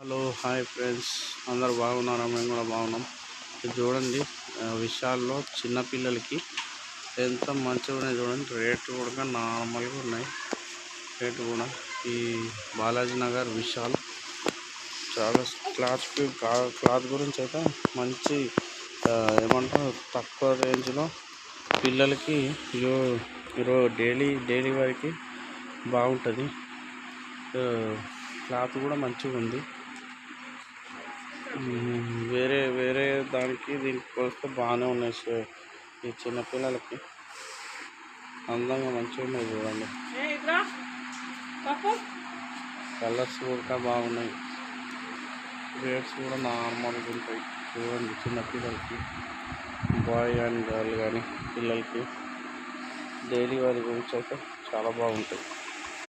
Hello hi friends, అందరు బాగున్నారా? మేము కూడా బాగున్నాం. ఇది చూడండి, విశాల్లో చిన్నపిల్లలకి ఎంత మంచిగా ఉన్నాయి చూడండి. రేట్లు కూడా నార్మల్గా ఉన్నాయి. రేటు కూడా ఈ బాలాజీ నగర్ విశాల్ చాలా క్లాత్ గురించి అయితే మంచి ఏమంటారు, తక్కువ రేంజ్లో పిల్లలకి డైలీ వారికి బాగుంటుంది. క్లాత్ కూడా మంచిగా ఉంది. వేరే దానికి దీనికి పోలిస్తే బాగానే ఉన్నాయి సార్. ఈ చిన్నపిల్లలకి అందంగా మంచిగా ఉన్నాయి చూడండి. కలర్స్ కూడా బాగున్నాయి. రేట్స్ కూడా నార్మల్గా ఉంటాయి చూడండి. చిన్నపిల్లలకి బాయ్ అండ్ గర్ల్ కానీ పిల్లలకి డైలీ వారి గురించి అయితే చాలా బాగుంటాయి.